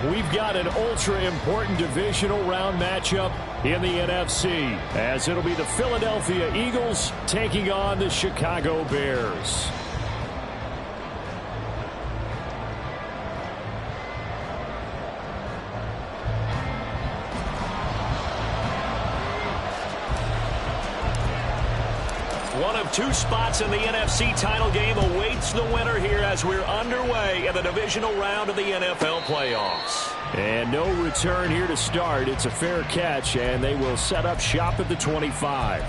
we've got an ultra-important divisional round matchup in the NFC, as it'll be the Philadelphia Eagles taking on the Chicago Bears. One of two spots in the NFC title game awaits the winner here as we're underway in the divisional round of the NFL playoffs. And no return here to start. It's a fair catch, and they will set up shop at the 25.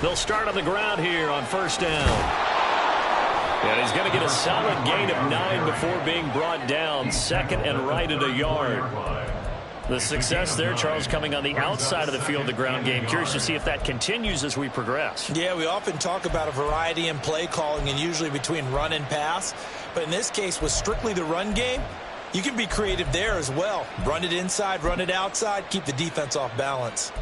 They'll start on the ground here on first down. And he's going to get a solid gain of 9 before being brought down. Second and right at a yard. The success there, Charles, coming on the outside of the field, the ground game. Curious to see if that continues as we progress. Yeah, we often talk about a variety in play calling and usually between run and pass. But in this case, with strictly the run game, you can be creative there as well. Run it inside, run it outside, keep the defense off balance.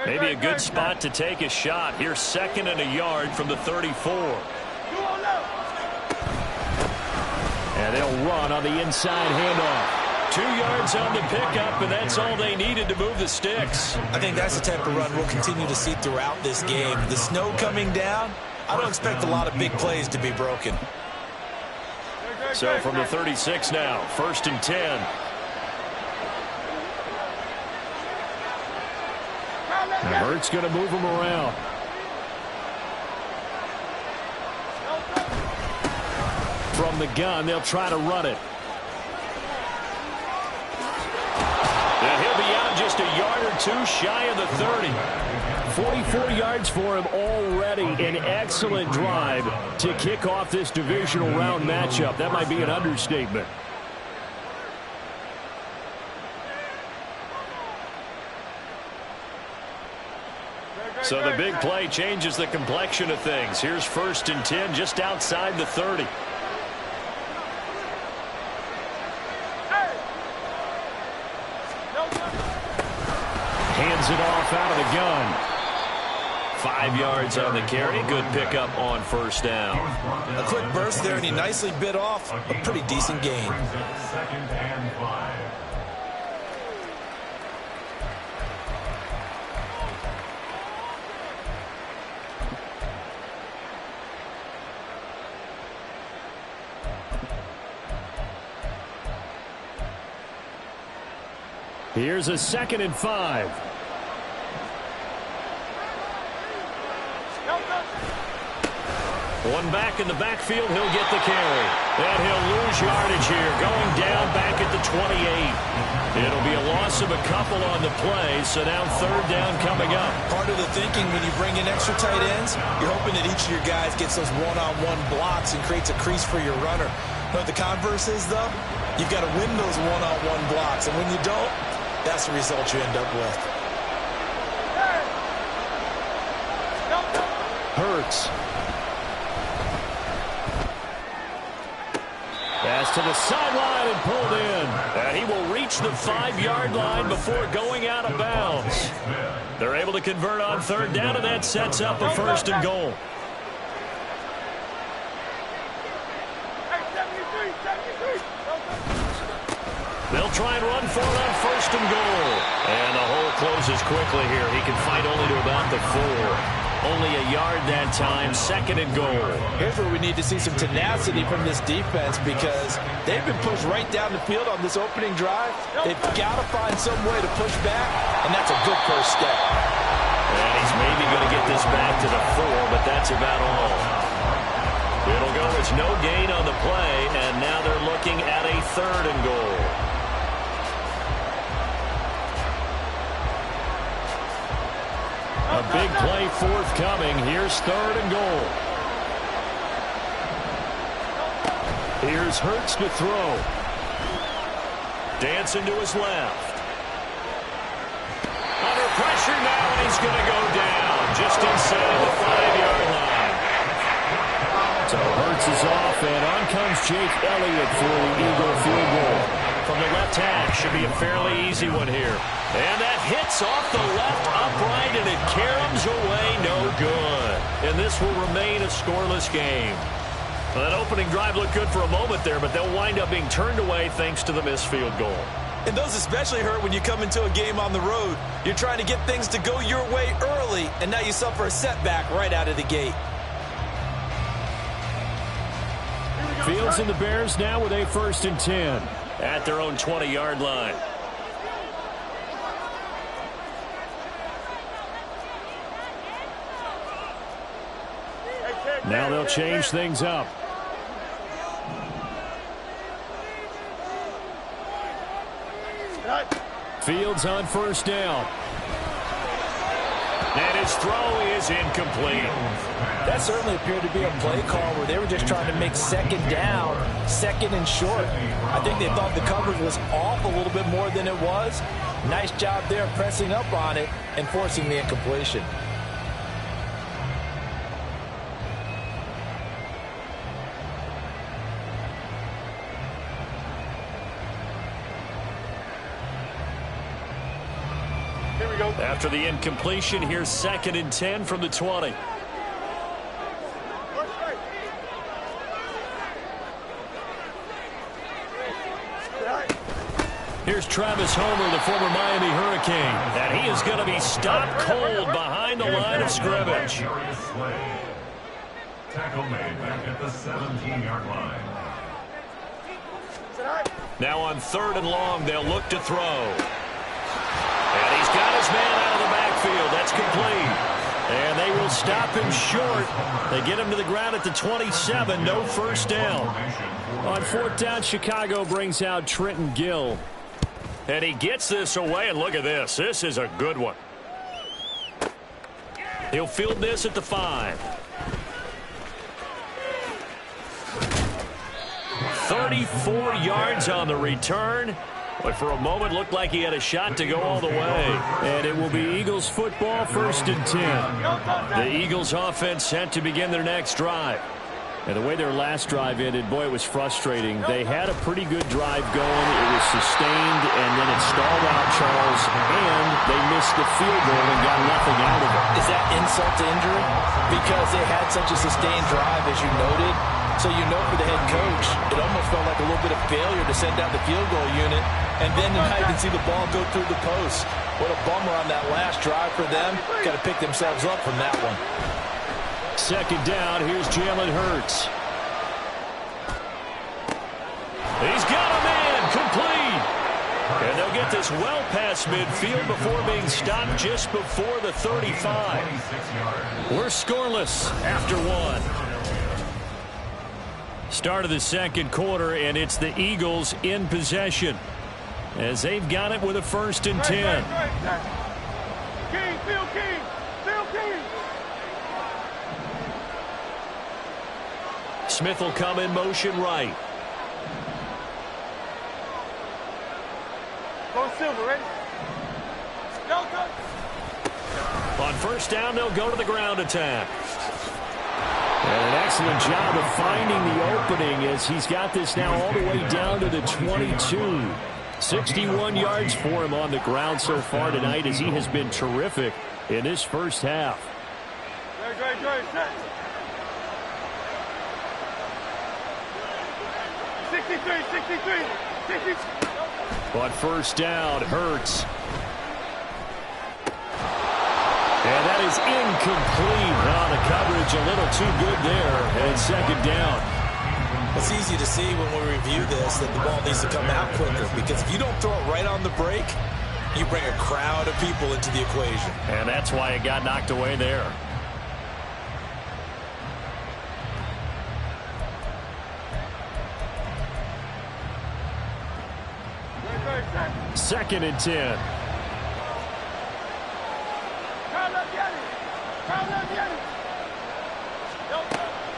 Maybe a good spot to take a shot. Here's second and a yard from the 34. And they'll run on the inside handoff. 2 yards on the pickup, and that's all they needed to move the sticks. I think that's the type of run we'll continue to see throughout this game. The snow coming down, I don't expect a lot of big plays to be broken. So from the 36 now, first and 10. And Hurts going to move him around. From the gun, they'll try to run it. And he'll be out just a yard or two shy of the 30. 44 yards for him already. An excellent drive to kick off this divisional round matchup. That might be an understatement. So the big play changes the complexion of things. Here's first and 10 just outside the 30. Hands it off out of the gun. 5 yards on the carry. Good pickup on first down. A quick burst there, and he nicely bit off a pretty decent gain. Second and 5. Here's a second and 5. One back in the backfield, he'll get the carry. And he'll lose yardage here, going down back at the 28. It'll be a loss of a couple on the play, so now third down coming up. Part of the thinking when you bring in extra tight ends, you're hoping that each of your guys gets those one-on-one blocks and creates a crease for your runner. But the converse is, though, you've got to win those one-on-one blocks, and when you don't, that's the result you end up with. Hurts. Pass to the sideline and pulled in. And he will reach the 5-yard line before going out of bounds. They're able to convert on third down, and that sets up a first and goal. They'll try and run for it on first and goal. And the hole closes quickly here. He can fight only to about the 4. Only a yard that time, 2nd and goal. Here's where we need to see some tenacity from this defense because they've been pushed right down the field on this opening drive. They've got to find some way to push back, and that's a good first step. And he's maybe going to get this back to the 4, but that's about all. It'll go as no gain on the play, and now they're looking at a 3rd and goal. A big play forthcoming. Here's 3rd and goal. Here's Hurts to throw. Dancing to his left. Under pressure now, and he's going to go down just inside the 5-yard line. So Hurts is off, and on comes Jake Elliott for the Eagle field goal. From the left hash, should be a fairly easy one here. And that hits off the left upright, and it caroms away, no good. And this will remain a scoreless game. Well, that opening drive looked good for a moment there, but they'll wind up being turned away thanks to the missed field goal. And those especially hurt when you come into a game on the road. You're trying to get things to go your way early, and now you suffer a setback right out of the gate. Fields and the Bears now with a 1st and 10 at their own 20-yard line. Now they'll change things up. Fields on 1st down. And his throw is incomplete. That certainly appeared to be a play call where they were just trying to make 2nd down, 2nd and short. I think they thought the coverage was off a little bit more than it was. Nice job there pressing up on it and forcing the incompletion. After the incompletion, here's 2nd and 10 from the 20. Here's Travis Homer, the former Miami Hurricane. And he is going to be stopped cold behind the line of scrimmage. Tackle made back at the 17-yard line. Now on 3rd and long, they'll look to throw. And he's got his man out of the backfield. That's complete. And they will stop him short. They get him to the ground at the 27. No 1st down. On 4th down, Chicago brings out Trenton Gill. And he gets this away, and look at this. This is a good one. He'll field this at the 5. 34 yards on the return. But for a moment, looked like he had a shot to go all the way. And it will be Eagles football, 1st and 10. The Eagles offense set to begin their next drive. And the way their last drive ended, boy, it was frustrating. They had a pretty good drive going. It was sustained, and then it stalled out, Charles, and they missed the field goal and got nothing out of it. Is that insult to injury? Because they had such a sustained drive, as you noted. So you know for the head coach, it almost felt like a little bit of failure to send out the field goal unit, and then to not even see the ball go through the post. What a bummer on that last drive for them. Got to pick themselves up from that one. 2nd down, here's Jalen Hurts. He's got a man, complete. And they'll get this well past midfield before being stopped just before the 35. We're scoreless after 1. Start of the 2nd quarter, and it's the Eagles in possession as they've got it with a 1st and 10. King, Phil King, Phil King. Smith will come in motion right. Go Silver, ready? Go. On 1st down, they'll go to the ground attack. And an excellent job of finding the opening as he's got this now all the way down to the 22. 61 yards for him on the ground so far tonight as he has been terrific in this first half. Great, set. 63. On 1st down, Hurts. And That is incomplete. Oh, the coverage a little too good there. And second down. It's easy to see when we review this that the ball needs to come out quicker, because if you don't throw it right on the break, you bring a crowd of people into the equation. And that's why it got knocked away there. Second and 10.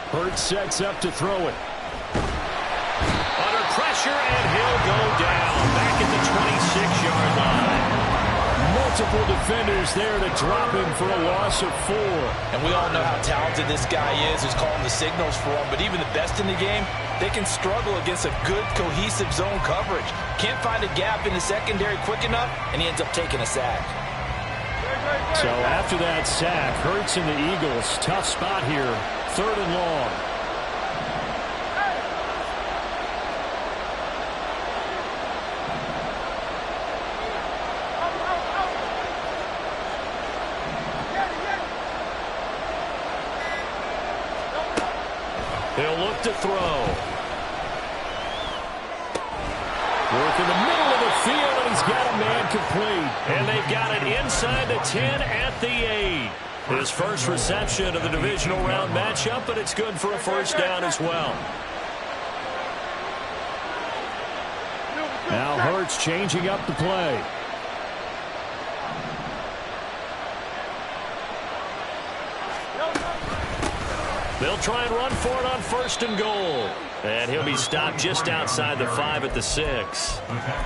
Hurts sets up to throw it. Under pressure, and he'll go down. Back at the 26-yard line. Multiple defenders there to drop him for a loss of 4. And we all know how talented this guy is who's calling the signals for him. But even the best in the game, they can struggle against a good, cohesive zone coverage. Can't find a gap in the secondary quick enough, and he ends up taking a sack. So after that sack, Hurts and the Eagles, tough spot here. 3rd and long. He'll look to throw. Work in the middle of the field, and he's got a man complete. And they've got it inside the 10 at the 8. His first reception of the divisional round matchup, but it's good for a first down as well. Now Hurts changing up the play. They'll try and run for it on 1st and goal. And he'll be stopped just outside the 5 at the 6.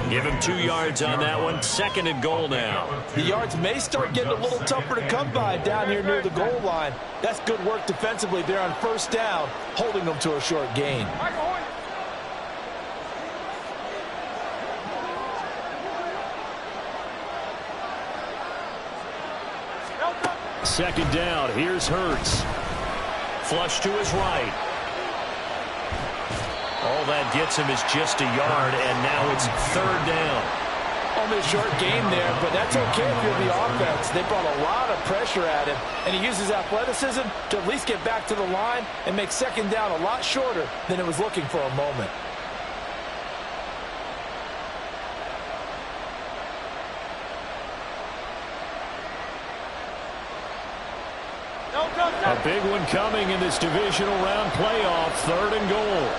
Give him 2 yards on that one. 2nd and goal now. The yards may start getting a little tougher to come by down here near the goal line. That's good work defensively there on 1st down, holding them to a short gain. Second down. Here's Hurts. Flush to his right. All that gets him is just a yard, and now it's 3rd down. Only a short game there, but that's okay if you're the offense. They brought a lot of pressure at him, and he uses athleticism to at least get back to the line and make 2nd down a lot shorter than it was looking for a moment. A big one coming in this divisional round playoff. 3rd and goal.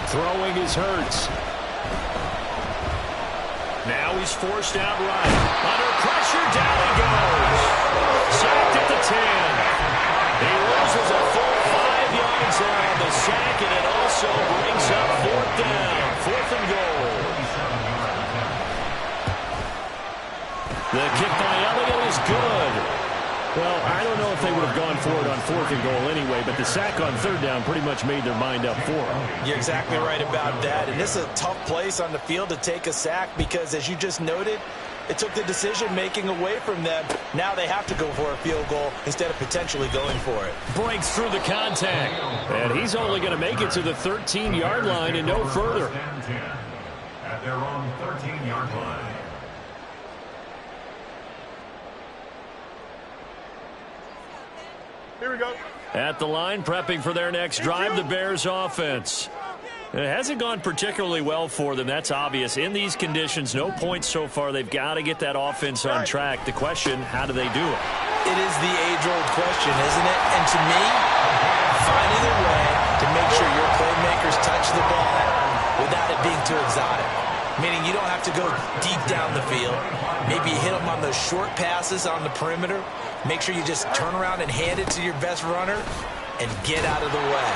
Throwing is Hurts. Now he's forced out right. Under pressure, down he goes. Sacked at the 10. He loses a full 5 yards there on the sack, and it also brings up 4th down. 4th and goal. The kick by Elliott is good. Well, I don't know if they would have gone for it on 4th and goal anyway, but the sack on 3rd down pretty much made their mind up for them. You're exactly right about that, and this is a tough place on the field to take a sack because, as you just noted, it took the decision-making away from them. Now they have to go for a field goal instead of potentially going for it. Breaks through the contact, and he's only going to make it to the 13-yard line and no further. At their own 13-yard line. Here we go. At the line, prepping for their next drive, the Bears offense. It hasn't gone particularly well for them. That's obvious. In these conditions, no points so far. They've got to get that offense on track. The question, how do they do it? It is the age-old question, isn't it? And to me, finding a way to make sure your playmakers touch the ball without it being too exotic. Meaning you don't have to go deep down the field. Maybe you hit them on those short passes on the perimeter. Make sure you just turn around and hand it to your best runner and get out of the way.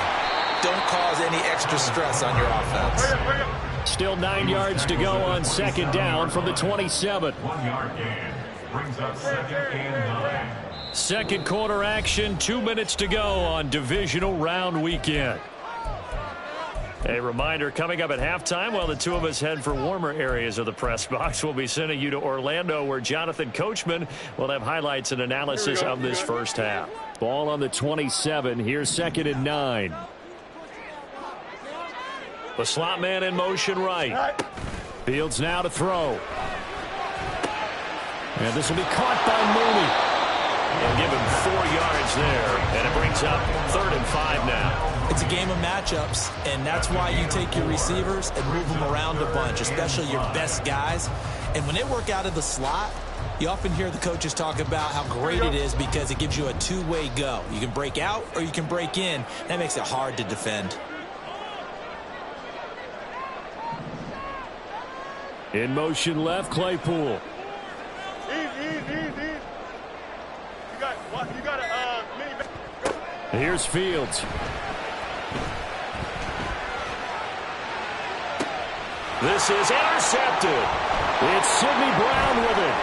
Don't cause any extra stress on your offense. Still 9 yards to go on 2nd down from the 27. 1 yard gain. Brings up 2nd and 9. Second quarter action, 2 minutes to go on divisional round weekend. A reminder, coming up at halftime, while the two of us head for warmer areas of the press box, we'll be sending you to Orlando, where Jonathan Coachman will have highlights and analysis of this first half. Ball on the 27. Here's 2nd and 9. The slot man in motion right. Fields now to throw. And this will be caught by Mooney. And give him 4 yards there. And it brings up 3rd and 5 now. It's a game of matchups, and that's why you take your receivers and move them around a bunch, especially your best guys. And when they work out of the slot, you often hear the coaches talk about how great it is because it gives you a two-way go. You can break out or you can break in. That makes it hard to defend. In motion left, Claypool. Easy. You got a mini back. Here's Fields. This is intercepted. It's Sidney Brown with it.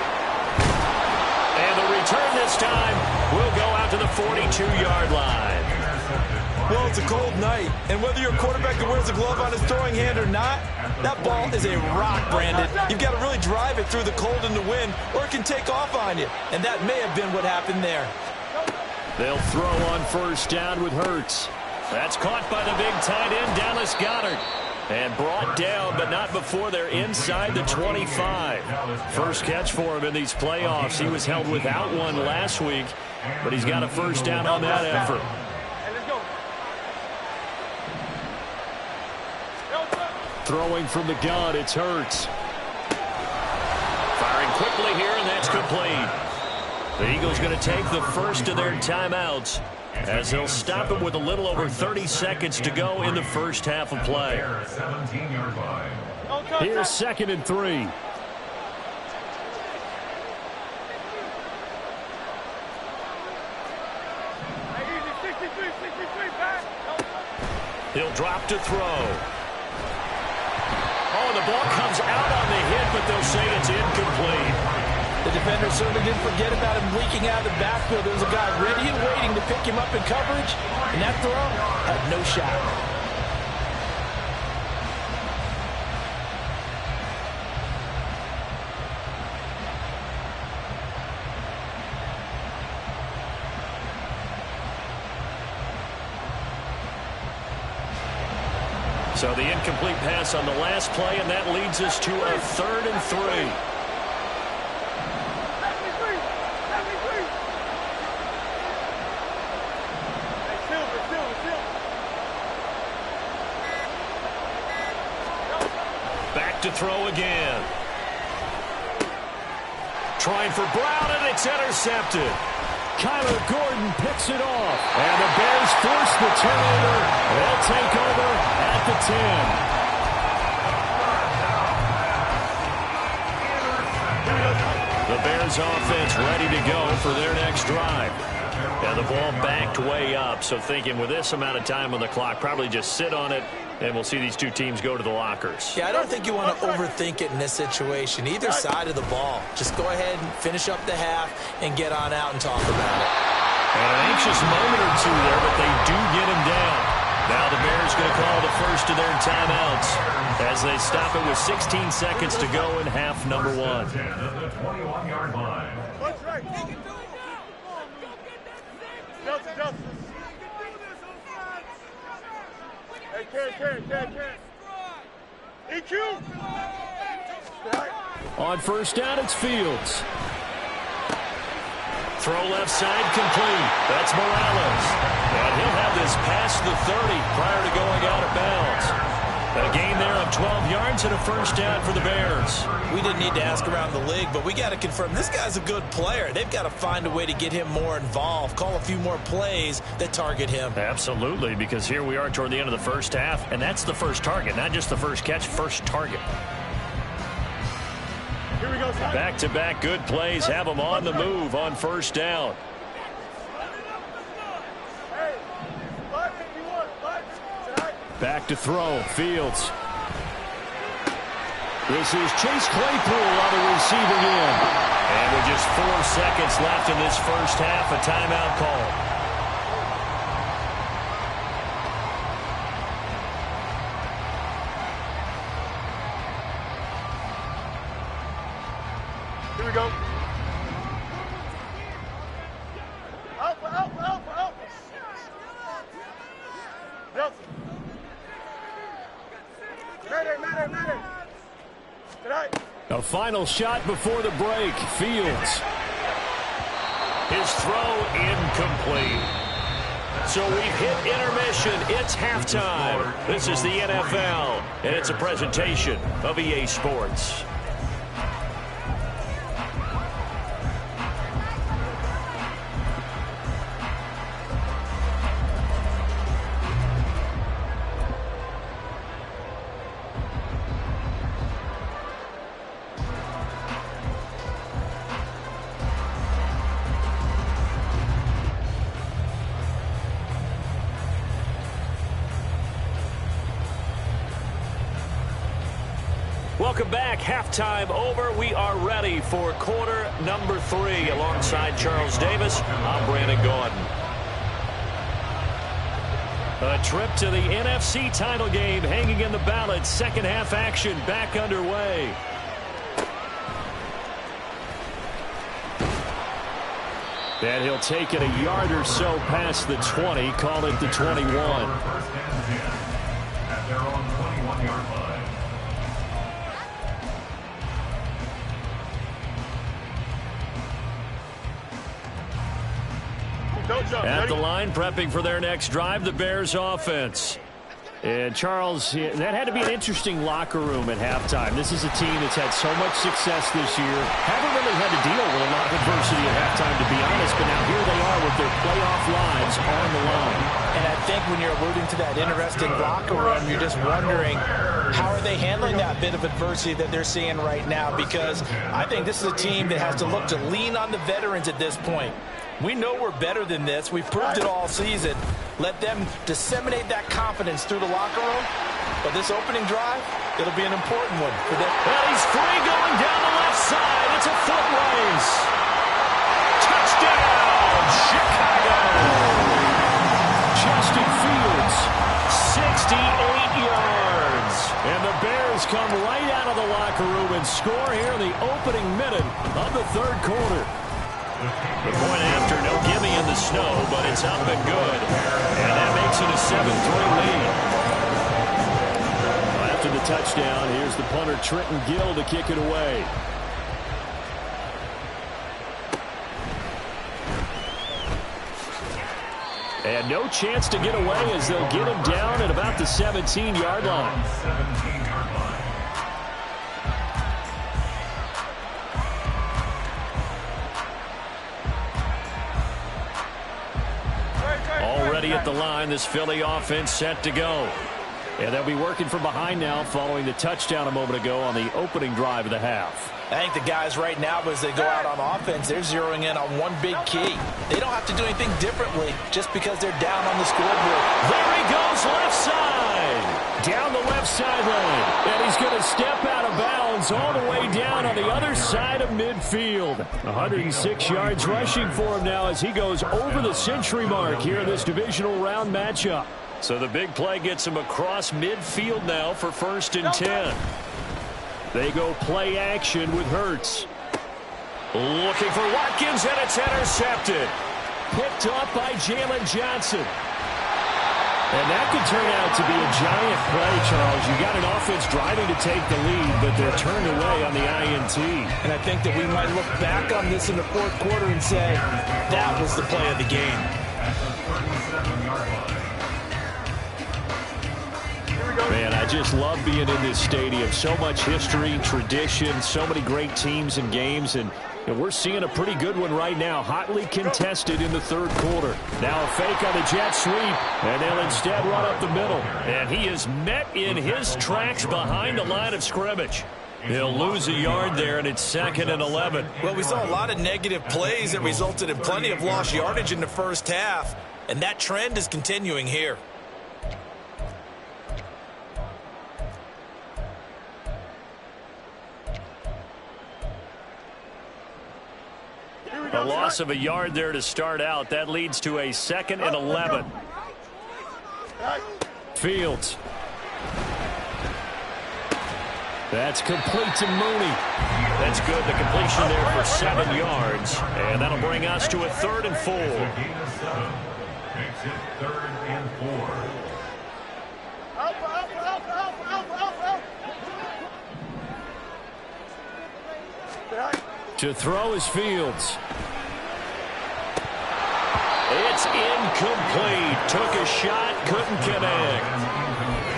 And the return this time will go out to the 42-yard line. Well, it's a cold night, and whether you're a quarterback that wears a glove on his throwing hand or not, that ball is a rock, Brandon. You've got to really drive it through the cold and the wind, or it can take off on you. And that may have been what happened there. They'll throw on first down with Hurts. That's caught by the big tight end, Dallas Goedert. And brought down, but not before they're inside the 25. First catch for him in these playoffs. He was held without one last week, but he's got a first down on that effort. Throwing from the gun, it's Hurts. Firing quickly here, and that's complete. The Eagles going to take the first of their timeouts as they'll stop him with a little over 30 seconds to go in the first half of play. Here's 2nd and 3. He'll drop to throw. Oh, the ball comes out on the hit, but they'll say it's incomplete. The defender certainly didn't forget about him leaking out of the backfield. There was a guy ready and waiting to pick him up in coverage, and that throw had no shot. So the incomplete pass on the last play, and that leads us to a 3rd and 3. Back to throw again. Trying for Brown, and it's intercepted. Kyler Gordon picks it off. And the Bears force the turnover. They'll take over at the 10. The Bears offense ready to go for their next drive. And the ball backed way up. So thinking with this amount of time on the clock, probably just sit on it, and we'll see these two teams go to the lockers. Yeah, I don't think you want to overthink it in this situation. Either side of the ball. Just go ahead and finish up the half and get on out and talk about it. And an anxious moment or two there, but they do get him down. Now the Bears going to call the first of their timeouts as they stop it with 16 seconds to go in half number 1. On first down, it's Fields. Throw left side complete. That's Morales. And he'll have this past the 30 prior to going out of bounds. A gain there of 12 yards and a first down for the Bears. We didn't need to ask around the league, but we got to confirm this guy's a good player. They've got to find a way to get him more involved, call a few more plays that target him. Absolutely, because here we are toward the end of the first half, and that's the first target, not just the first catch, first target. Here we go, son. Back-to-back good plays have them on the move on first down. Back to throw, Fields. This is Chase Claypool on the receiving end. And with just 4 seconds left in this first half, a timeout call. Here we go. Alpha. Delta. Mayday. Tonight. A final shot before the break. Fields. His throw incomplete. So we've hit intermission. It's halftime. This is the NFL, and it's a presentation of EA Sports. Welcome back. Halftime over. We are ready for quarter number 3. Alongside Charles Davis, I'm Brandon Gaudin. A trip to the NFC title game hanging in the balance. Second half action back underway. And he'll take it a yard or so past the 20. Call it the 21. First and 10 at their own 21-yard line. At the line, prepping for their next drive, the Bears offense. And Charles, that had to be an interesting locker room at halftime. This is a team that's had so much success this year. Haven't really had to deal with a lot of adversity at halftime, to be honest. But now here they are with their playoff lives on the line. And I think when you're alluding to that interesting locker room, you're just wondering, how are they handling that bit of adversity that they're seeing right now? Because I think this is a team that has to look to lean on the veterans at this point. We know we're better than this. We've proved it all season. Let them disseminate that confidence through the locker room. But this opening drive, it'll be an important one for them. Well, he's free going down the left side. It's a foot race. Touchdown, Chicago. Justin Fields, 68 yards. And the Bears come right out of the locker room and score here in the opening minute of the third quarter. The point after, no gimme in the snow, but it's up and good. And that makes it a 7-3 lead. After the touchdown, here's the punter Trenton Gill to kick it away. And no chance to get away as they'll get him down at about the 17-yard line. 17-yard line. Already at the line, this Philly offense set to go. And they'll be working from behind now following the touchdown a moment ago on the opening drive of the half. I think the guys right now, as they go out on offense, they're zeroing in on one big key. They don't have to do anything differently just because they're down on the scoreboard. There he goes, left side. Down the left sideline. And he's going to step out of bounds all the way down on the other side of midfield. 106 yards rushing for him now as he goes over the century mark here in this divisional round matchup. So the big play gets him across midfield now for 1st and 10. They go play action with Hurts. Looking for Watkins, and it's intercepted. Picked up by Jalen Johnson. And that could turn out to be a giant play, Charles. You got an offense driving to take the lead, but they're turned away on the INT. And I think that we might look back on this in the fourth quarter and say, that was the play of the game. At the 37-yard line. Man, I just love being in this stadium. So much history, tradition, so many great teams and games, and we're seeing a pretty good one right now, hotly contested in the third quarter. Now a fake on the jet sweep, and they'll instead run up the middle. And he is met in his tracks behind the line of scrimmage. He'll lose a yard there, and it's 2nd and 11. Well, we saw a lot of negative plays that resulted in plenty of lost yardage in the first half, and that trend is continuing here. A loss of a yard there to start out. That leads to a 2nd and 11. Fields. That's complete to Mooney. That's good. The completion there for 7 yards. And that'll bring us to a 3rd and 4. Gain of 7. Makes it 3rd and 4. To throw is Fields. It's incomplete. Took a shot, couldn't connect.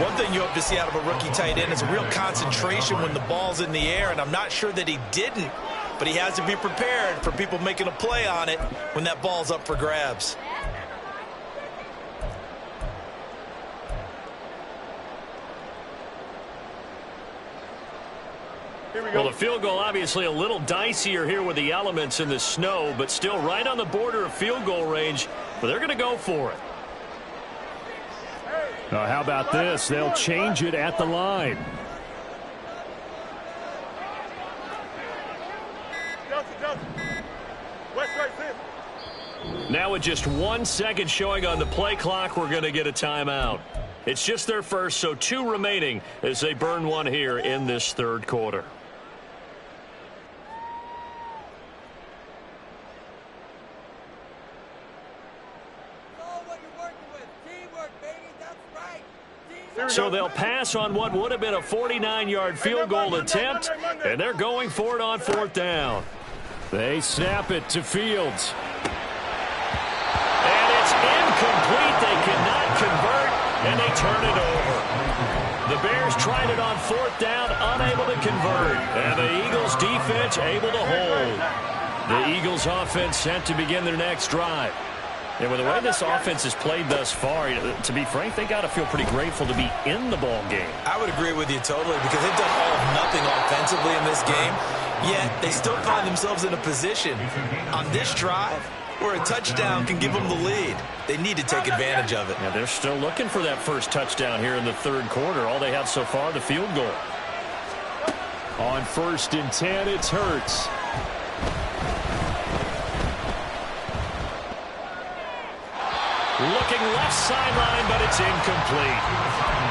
One thing you hope to see out of a rookie tight end is a real concentration when the ball's in the air, and I'm not sure that he didn't, but he has to be prepared for people making a play on it when that ball's up for grabs. Well, the field goal obviously a little dicier here with the elements in the snow, but still right on the border of field goal range. But they're going to go for it. How about this? They'll change it at the line. Now with just 1 second showing on the play clock, we're going to get a timeout. It's just their first, so 2 remaining as they burn one here in this third quarter. So they'll pass on what would have been a 49-yard field goal attempt, and they're going for it on 4th down. They snap it to Fields. And it's incomplete. They cannot convert, and they turn it over. The Bears tried it on 4th down, unable to convert. And the Eagles defense able to hold. The Eagles offense set to begin their next drive. And with the way this offense has played thus far, to be frank, they got to feel pretty grateful to be in the ball game. I would agree with you totally because they've done all of nothing offensively in this game, yet they still find themselves in a position on this drive where a touchdown can give them the lead. They need to take advantage of it. Yeah, they're still looking for that first touchdown here in the third quarter. All they have so far, the field goal. On 1st and 10, it's Hurts. Looking left sideline, but it's incomplete.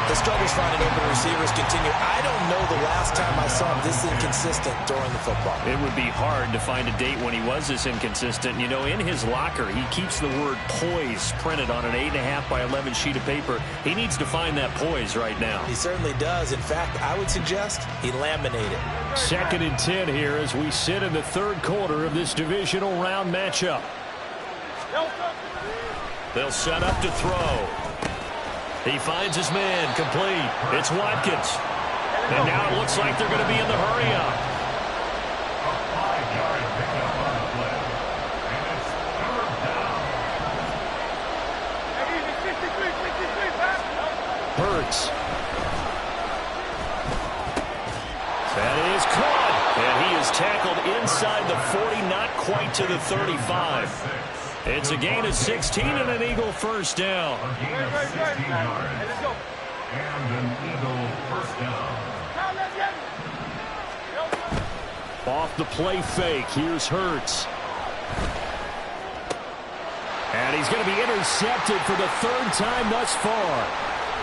The struggles finding open receivers continue. I don't know the last time I saw him this inconsistent during the football. It would be hard to find a date when he was this inconsistent. You know, in his locker, he keeps the word poise printed on an 8.5 by 11 sheet of paper. He needs to find that poise right now. He certainly does. In fact, I would suggest he laminate it. 2nd and 10 here as we sit in the third quarter of this divisional round matchup. They'll set up to throw. He finds his man, complete. It's Watkins. And now it looks like they're going to be in the hurry-up. A 5-yard pickup on the play. And it's 3rd down. Hurts. That is caught. And he is tackled inside the 40, not quite to the 35. It's a gain of 16 and an Eagle first down. A gain of 16 yards. And an Eagle first down. Off the play fake, here's Hurts. And he's going to be intercepted for the 3rd time thus far.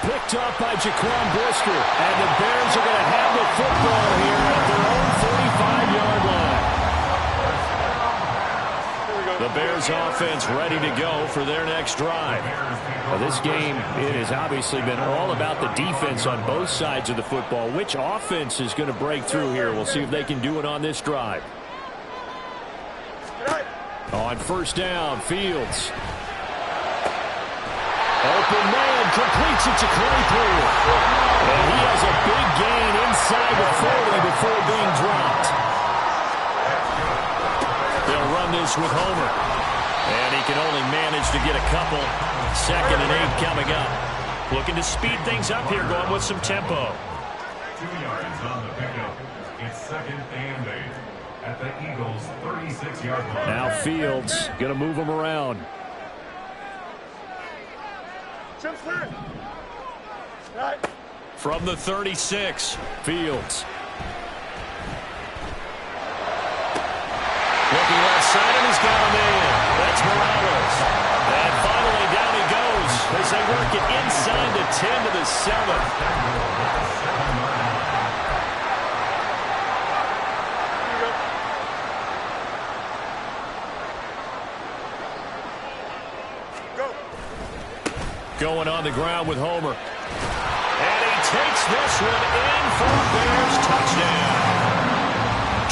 Picked up by Jaquan Brisker. And the Bears are going to have the football here at their own 45-yard line. The Bears offense ready to go for their next drive. Well, this game, it has obviously been all about the defense on both sides of the football. Which offense is going to break through here? We'll see if they can do it on this drive. On 1st down, Fields. Open man, completes it to Claypool. And he has a big gain inside the 40 before being dropped. They'll run this with Homer. And he can only manage to get a couple. 2nd and 8 coming up. Looking to speed things up here, going with some tempo. 2 yards on the pickup. It's 2nd and 8 at the Eagles' 36-yard line. Now Fields going to move him around. From the 36, Fields. Looking left side, and he's got him in. That's Morales. And finally, down he goes as they work it inside the 10 to the 7. Going on the ground with Homer. And he takes this one in for a Bears touchdown.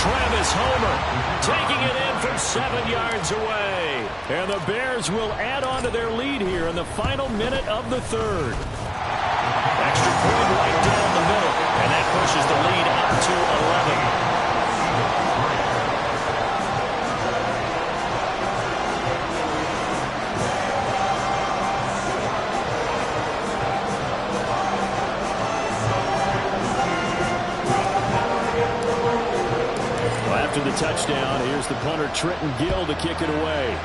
Travis Homer taking it in from 7 yards away. And the Bears will add on to their lead here in the final minute of the third. Extra point right down the middle, and that pushes the lead up to 11. After the touchdown, here's the punter Trenton Gill to kick it away.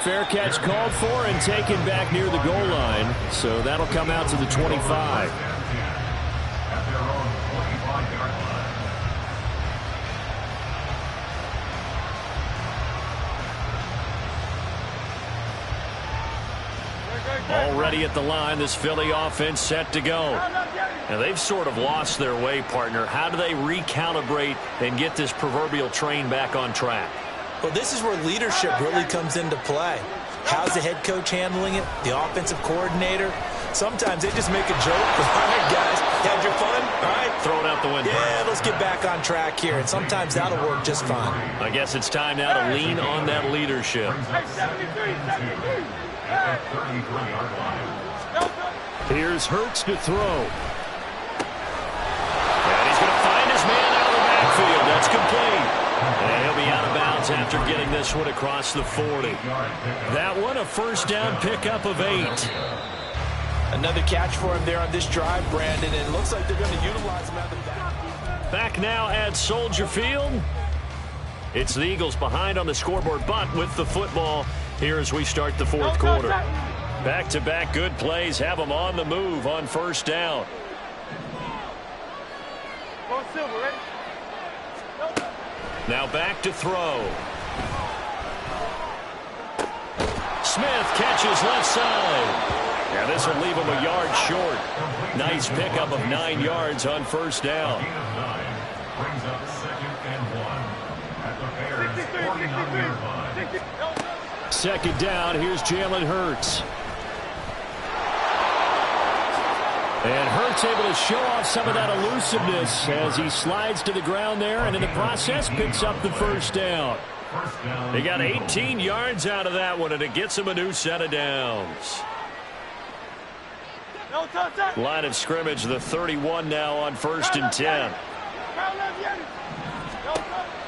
Fair catch called for and taken back near the goal line. So that'll come out to the 25. At their own 25-yard line. Already at the line, this Philly offense set to go. Now, they've sort of lost their way, partner. How do they recalibrate and get this proverbial train back on track? Well, this is where leadership really comes into play. How's the head coach handling it? The offensive coordinator? Sometimes they just make a joke. All right, guys, had your fun? All right. Throw it out the window. Yeah, let's get back on track here. And sometimes that'll work just fine. I guess it's time now to lean on that leadership. Here's Hurts to throw. And he's going to find his man out of the backfield. That's complete. And he'll be out of bounds after getting this one across the 40. That one a first down pickup of 8. Another catch for him there on this drive, Brandon, and it looks like they're going to utilize him out of the back. Back now at Soldier Field. It's the Eagles behind on the scoreboard, but with the football here as we start the fourth quarter. Back-to-back good plays have them on the move on first down. Now back to throw. Smith catches left side. Now this will leave him a yard short. Nice pickup of 9 yards on first down. Brings up 2nd and 1 at the Bears' 49-yard line. Second down, here's Jalen Hurts. And Hurts able to show off some of that elusiveness as he slides to the ground there and in the process picks up the first down. He got 18 yards out of that one, and it gets him a new set of downs. Line of scrimmage, the 31 now on 1st and 10.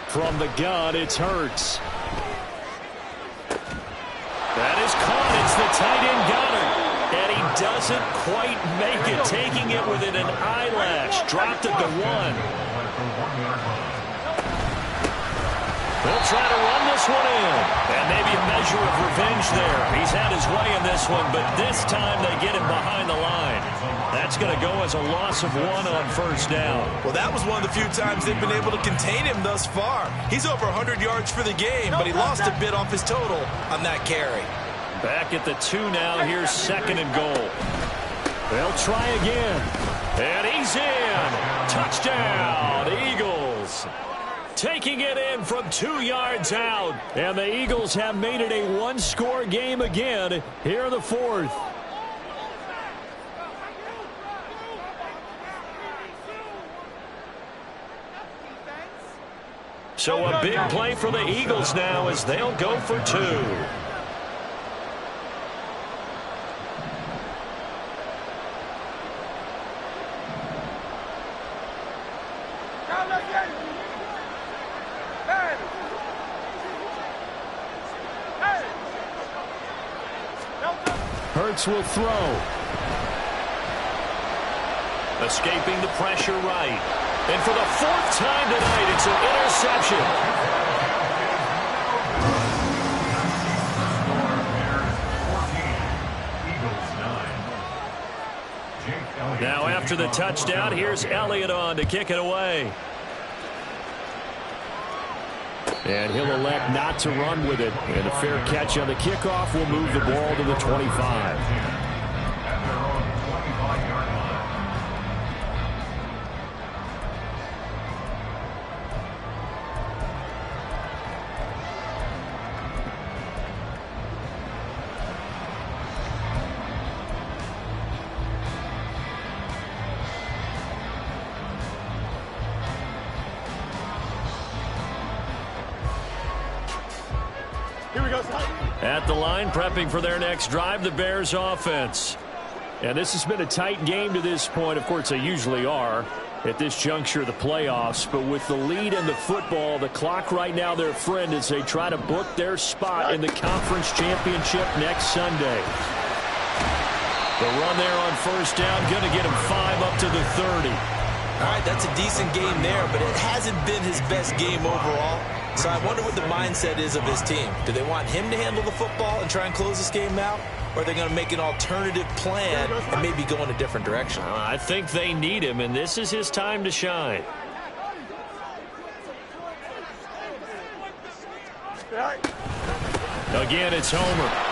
From the gun, it's Hurts. That is caught. It's the tight end Goddard. And he doesn't quite make it, taking it within an eyelash. Dropped it to 1. They'll try to run this one in. And maybe a measure of revenge there. He's had his way in this one, but this time they get him behind the line. That's going to go as a loss of 1 on first down. Well, that was one of the few times they've been able to contain him thus far. He's over 100 yards for the game, but he lost a bit off his total on that carry. Back at the 2 now. Here's 2nd and goal. They'll try again. And he's in. Touchdown, Eagles. Taking it in from 2 yards out. And the Eagles have made it a one-score game again here in the fourth. So a big play for the Eagles now as they'll go for 2. Hurts will throw. Escaping the pressure right. And for the 4th time tonight, it's an interception. Now after the touchdown, here's Elliott on to kick it away. And he'll elect not to run with it. And a fair catch on the kickoff will move the ball to the 25. Here we go, son. At the line, prepping for their next drive, the Bears offense. And this has been a tight game to this point. Of course, they usually are at this juncture of the playoffs. But with the lead in the football, the clock right now their friend as they try to book their spot in the conference championship next Sunday. The run there on first down, going to get him 5 up to the 30. All right, that's a decent game there, but it hasn't been his best game overall. So I wonder what the mindset is of his team. Do they want him to handle the football and try and close this game out? Or are they going to make an alternative plan and maybe go in a different direction? I think they need him, and this is his time to shine. Again, it's Homer.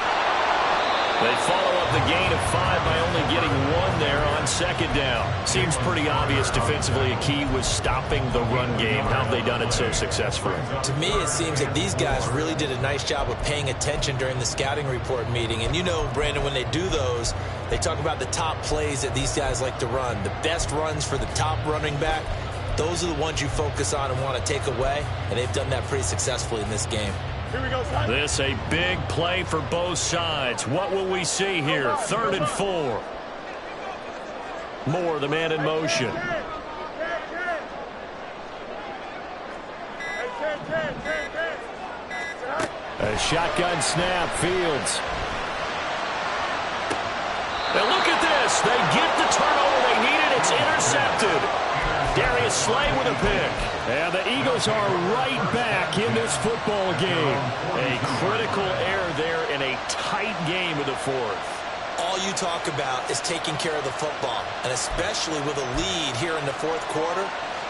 They follow up the gain of 5 by only getting 1 there on second down. Seems pretty obvious defensively a key was stopping the run game. How have they done it so successfully? To me, it seems that these guys really did a nice job of paying attention during the scouting report meeting. And you know, Brandon, when they do those, they talk about the top plays that these guys like to run. The best runs for the top running back, those are the ones you focus on and want to take away. And they've done that pretty successfully in this game. Here we go, son. This a big play for both sides. What will we see here? 3rd and 4. Moore, the man in motion. A shotgun snap, Fields. Now look at this. They get the turnover they needed. It's intercepted. Darius Slay with a pick. And the Eagles are right back in this football game. A critical error there in a tight game of the 4th. All you talk about is taking care of the football, and especially with a lead here in the 4th quarter,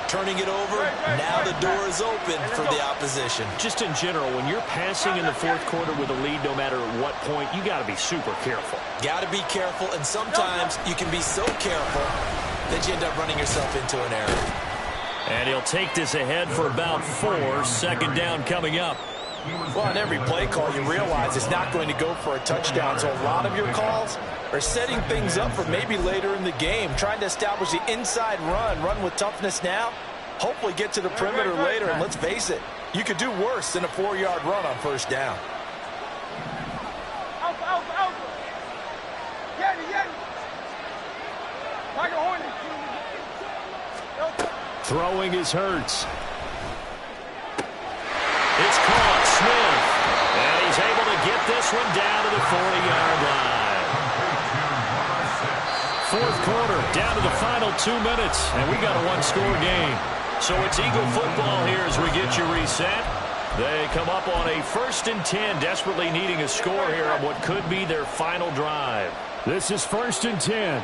turning it over, now the door is open for the opposition. Just in general, when you're passing in the 4th quarter with a lead, no matter at what point, you got to be super careful. Got to be careful, and sometimes you can be so careful that you end up running yourself into an error. And he'll take this ahead for about 4. Second down coming up. Well, on every play call, you realize it's not going to go for a touchdown. So a lot of your calls are setting things up for maybe later in the game, trying to establish the inside run with toughness now, hopefully get to the perimeter later. And let's face it, you could do worse than a 4-yard run on first down. Throwing is Hurts. It's caught, Smith. And he's able to get this one down to the 40-yard line. 4th quarter, down to the final 2 minutes, and we got a 1-score game. So it's Eagle football here as we get you reset. They come up on a 1st and 10, desperately needing a score here on what could be their final drive. This is 1st and 10.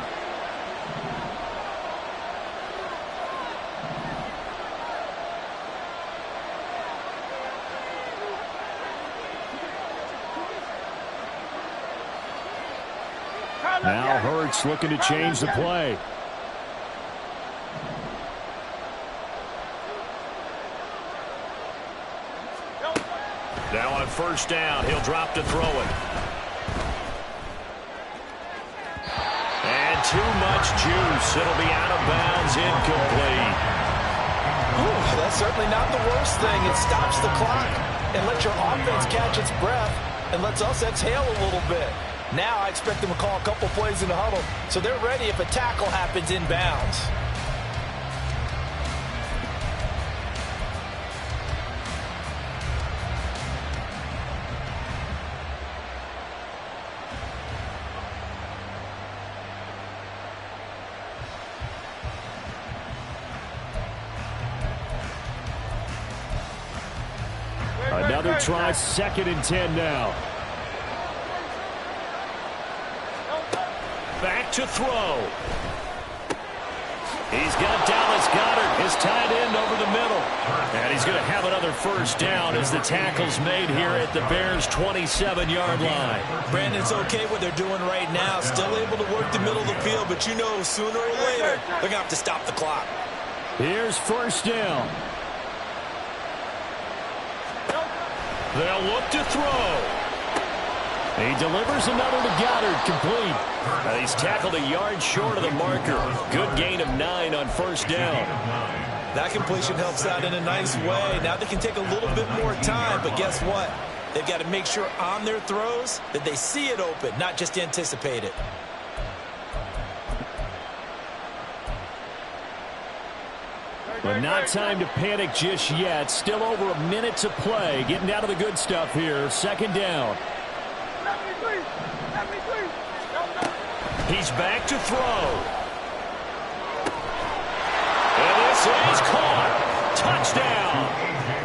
Now Hurts looking to change the play. Now on first down, he'll drop to throw it. And too much juice. It'll be out of bounds, incomplete. Ooh, that's certainly not the worst thing. It stops the clock and lets your offense catch its breath and lets us exhale a little bit. Now I expect them to call a couple plays in the huddle, so they're ready if a tackle happens in bounds. Another try, 2nd and 10 now. Back to throw. He's got Dallas Goedert, his tight end, over the middle. And he's going to have another first down as the tackle's made here at the Bears' 27-yard line. Brandon, it's okay what they're doing right now. Still able to work the middle of the field, but you know sooner or later they're going to have to stop the clock. Here's first down. They'll look to throw. He delivers another to Goedert, complete. And he's tackled a yard short of the marker. Good gain of 9 on first down. That completion helps out in a nice way. Now they can take a little bit more time, but guess what? They've got to make sure on their throws that they see it open, not just anticipate it. But not time to panic just yet. Still over a minute to play. Getting down to the good stuff here. Second down. He's back to throw. And this is caught. Touchdown.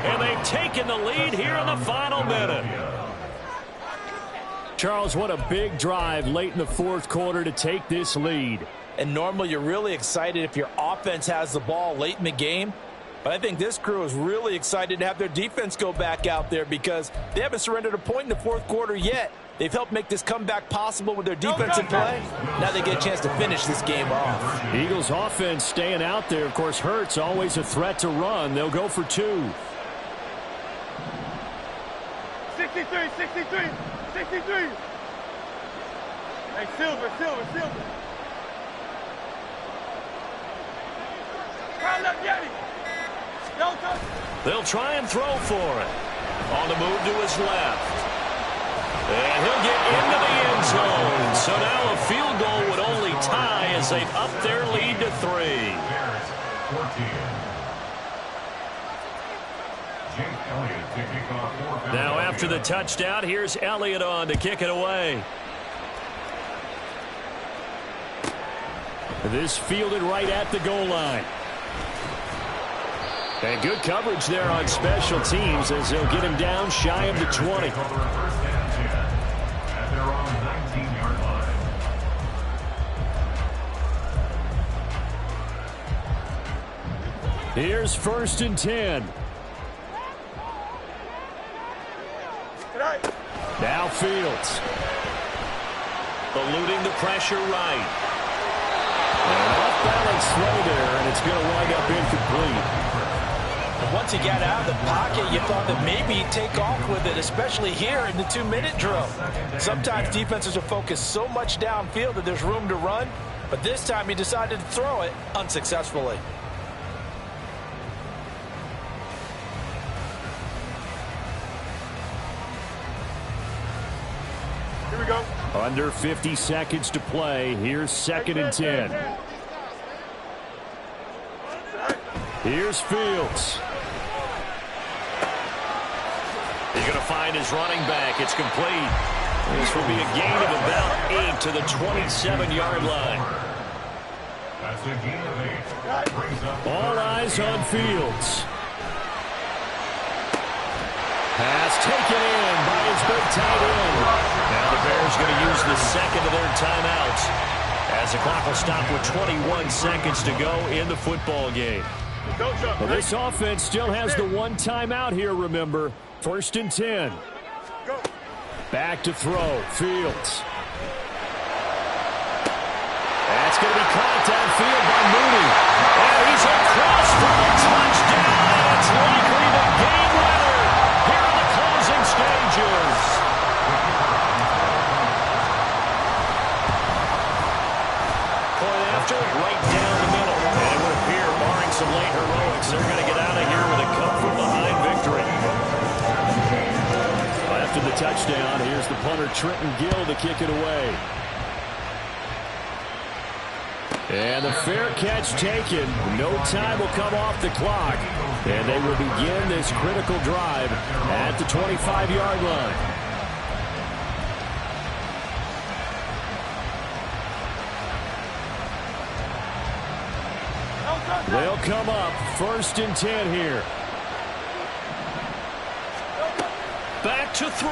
And they've taken the lead here in the final minute. Charles, what a big drive late in the fourth quarter to take this lead. And normally you're really excited if your offense has the ball late in the game. But I think this crew is really excited to have their defense go back out there because they haven't surrendered a point in the fourth quarter yet. They've helped make this comeback possible with their defensive play. Now they get a chance to finish this game off. Eagles offense staying out there. Of course, Hurts always a threat to run. They'll go for 2. 63. Hey, Silver. They'll try and throw for it. On the move to his left. And he'll get into the end zone. So now a field goal would only tie as they've upped their lead to 3. Now after the touchdown, here's Elliott on to kick it away. This fielded right at the goal line. And good coverage there on special teams as they'll get him down shy of the 20. Here's 1st and 10. Now Fields. Eluding the pressure right. And off balance throw there, and it's going to wind up incomplete. Once he got out of the pocket, you thought that maybe he'd take off with it, especially here in the 2-minute drill. Sometimes defenses are focused so much downfield that there's room to run, but this time he decided to throw it unsuccessfully. Here we go. Under 50 seconds to play. Here's 2nd and 10. Here's Fields. He's going to find his running back. It's complete. This will be a gain of about 8 to the 27-yard line. That's a gain of 8. All eyes on Fields. Pass taken in by his big tight end. Now the Bears going to use the second of their timeouts as the clock will stop with 21 seconds to go in the football game. Well, this offense still has the one timeout here, remember. 1st and 10. Back to throw. Fields. That's going to be caught downfield by Mooney. And he's across for a touchdown. It's likely the game winner here in the closing stages. Point after, right down the middle. And it would appear, barring some late heroics, they're going to get out of here with a come-from-behind victory. After the touchdown, here's the punter Trenton Gill to kick it away. And the fair catch taken. No time will come off the clock. And they will begin this critical drive at the 25-yard line. They'll come up 1st and 10 here. Back to throw.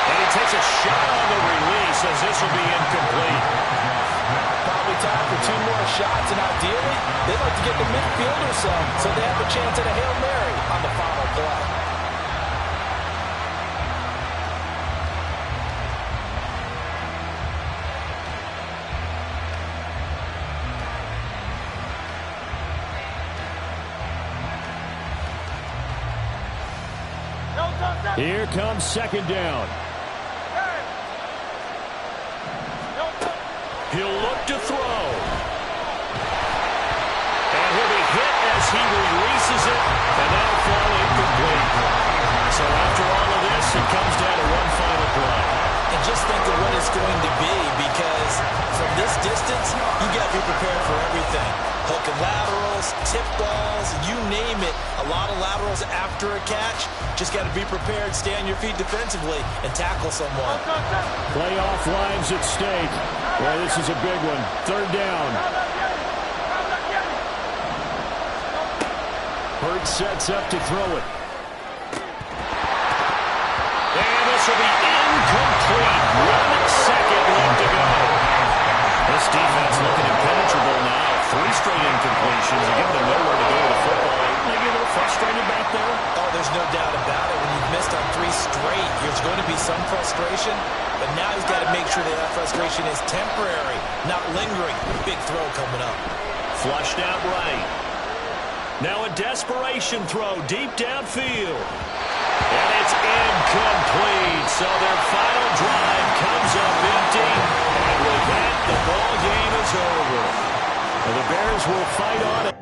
And he takes a shot on the release as this will be incomplete. Probably time for 2 more shots, and ideally, they'd like to get the midfield or so they have a chance at a Hail Mary on the final play. Here comes 2nd down. He'll look to throw. And he'll be hit as he releases it, and that'll fall incomplete. distance, you got to be prepared for everything. Hook and laterals, tip balls, you name it. A lot of laterals after a catch. Just got to be prepared, stay on your feet defensively, and tackle someone. Playoff lives at stake. Well, this is a big one. Third down. Hurts sets up to throw it. And this will be incomplete. 1 second left to go. This defense looking impenetrable now. 3 straight incompletions. They give them nowhere to go with the football. Maybe a little frustrated back there. Oh, there's no doubt about it. When you've missed on 3 straight, there's going to be some frustration. But now he's got to make sure that frustration is temporary, not lingering. Big throw coming up. Flushed out right. Now a desperation throw deep downfield. And it's incomplete. So their final drive comes up empty. And with that, the ball game is over. And the Bears will fight on it.